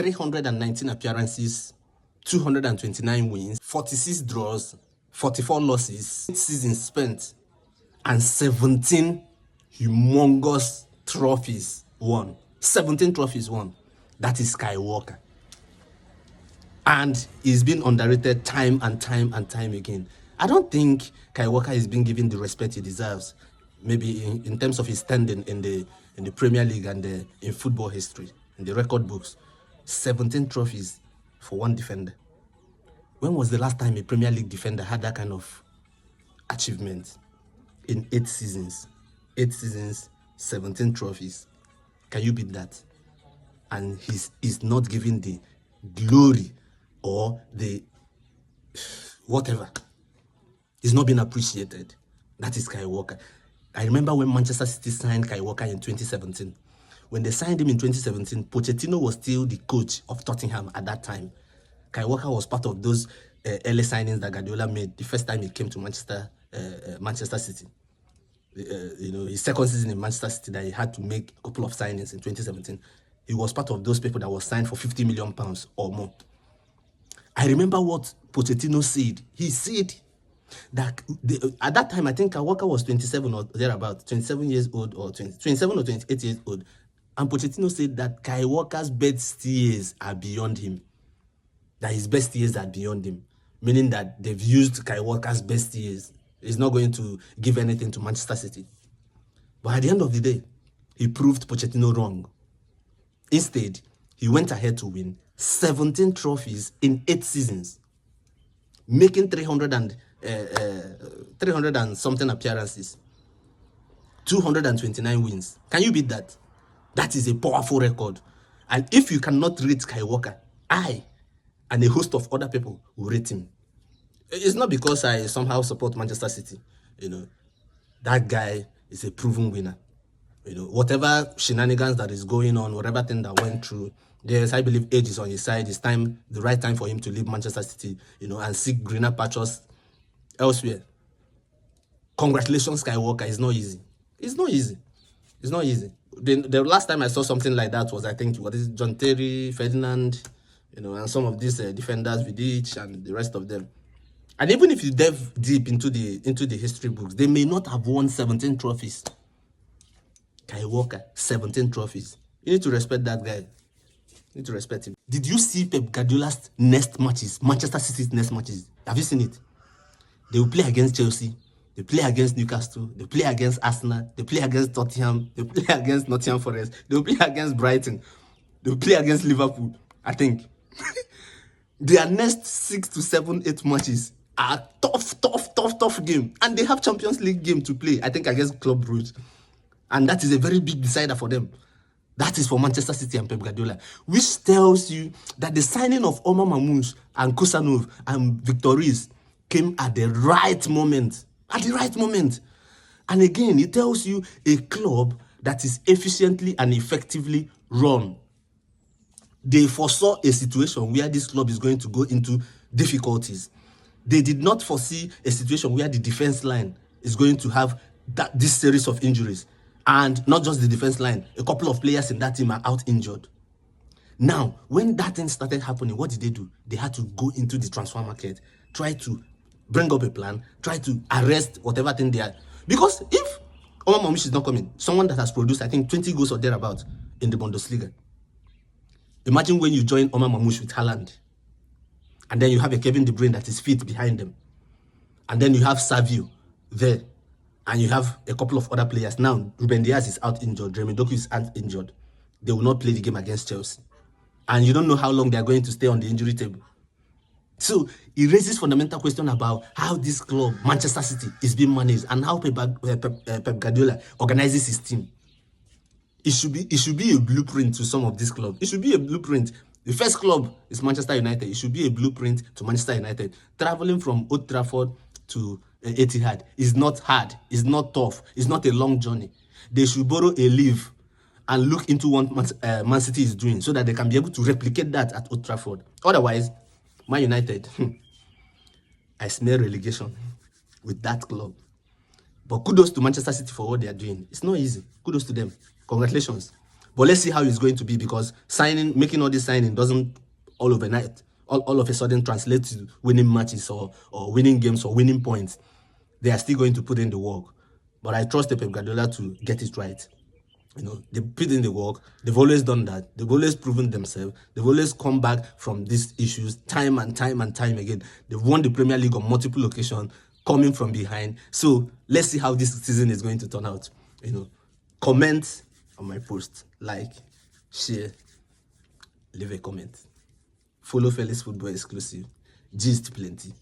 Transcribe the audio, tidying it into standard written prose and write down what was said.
319 appearances, 229 wins, 46 draws, 44 losses, 8 seasons spent, and 17 humongous trophies won. 17 trophies won. That is Kai Walker. And he's been underrated time and time and time again. I don't think Kai Walker is being given the respect he deserves, maybe in terms of his standing in the Premier League and in football history, in the record books. 17 trophies for one defender. When was the last time a Premier League defender had that kind of achievement? In 8 seasons. 8 seasons, 17 trophies. Can you beat that? And he's not given the glory or the whatever. He's not being appreciated. That is Kai Walker. I remember when Manchester City signed Kai Walker in 2017. When they signed him in 2017, Pochettino was still the coach of Tottenham at that time. Kai Walker was part of those early signings that Guardiola made the first time he came to Manchester City. His second season in Manchester City, that he had to make a couple of signings in 2017. He was part of those people that was signed for £50 million or more. I remember what Pochettino said. He said that at that time, I think Kai Walker was 27 or thereabout, 27 years old or 27 or 28 years old. And Pochettino said that Kai Walker's best years are beyond him. That his best years are beyond him. Meaning that they've used Kai Walker's best years. He's not going to give anything to Manchester City. But at the end of the day, he proved Pochettino wrong. Instead, he went ahead to win 17 trophies in 8 seasons, making 300 and something appearances, 229 wins. Can you beat that? That is a powerful record. And if you cannot rate Kai Walker, I and a host of other people will rate him. It's not because I somehow support Manchester City. That guy is a proven winner. Whatever shenanigans that is going on, whatever thing that went through, yes, I believe age is on his side. It's time, the right time for him to leave Manchester City, and seek greener pastures elsewhere. Congratulations, Kai Walker. It's not easy. It's not easy. It's not easy. The last time I saw something like that was, I think, John Terry, Ferdinand, and some of these defenders, Vidic, and the rest of them. And even if you delve deep into the history books, they may not have won 17 trophies. Kai Walker, 17 trophies. You need to respect that guy. You need to respect him. Did you see Pep Guardiola's next matches, Manchester City's next matches? Have you seen it? They will play against Chelsea. They play against Newcastle. They play against Arsenal. They play against Tottenham. They play against Nottingham Forest. They will play against Brighton. They will play against Liverpool, I think. Their next 6 to 7, 8 matches are tough game. And they have Champions League game to play, I think, against Club Brugge. And that is a very big decider for them. That is for Manchester City and Pep Guardiola, which tells you that the signing of Omar Mamouche and Kusanov and Victor Ruiz came at the right moment. At the right moment. And again, it tells you a club that is efficiently and effectively run. They foresaw a situation where this club is going to go into difficulties. They did not foresee a situation where the defense line is going to have this series of injuries. And not just the defense line, a couple of players in that team are out injured. Now, when that thing started happening, what did they do? They had to go into the transfer market, try to bring up a plan, try to arrest whatever thing they are. Because if Omar Mamouche is not coming, someone that has produced, I think, 20 goals or thereabouts in the Bundesliga. Imagine when you join Omar Mamouche with Haaland, and then you have a Kevin De Bruyne that is fit behind them, and then you have Savio there, and you have a couple of other players. Now, Ruben Diaz is out injured, Jeremy Doku is out injured. They will not play the game against Chelsea. And you don't know how long they are going to stay on the injury table. So, it raises fundamental question about how this club, Manchester City, is being managed and how Pep Guardiola organizes his team. It should be a blueprint to some of these clubs. It should be a blueprint. The first club is Manchester United. It should be a blueprint to Manchester United. Traveling from Old Trafford to Etihad is not hard. It's not tough. It's not a long journey. They should borrow a leave and look into what Man City is doing so that they can be able to replicate that at Old Trafford. Otherwise, Man United, I smell relegation with that club. But kudos to Manchester City for what they are doing. It's not easy. Kudos to them. Congratulations. But let's see how it's going to be, because making all this signing doesn't all overnight, all of a sudden translate to winning matches or winning games or winning points. They are still going to put in the work. But I trust the Pep Guardiola to get it right. They put in the work. They've always done that. They've always proven themselves. They've always come back from these issues time and time and time again. They've won the Premier League on multiple occasions, coming from behind. So let's see how this season is going to turn out. Comment on my post, like, share, leave a comment. Follow Felix Football Exclusive. Gist plenty.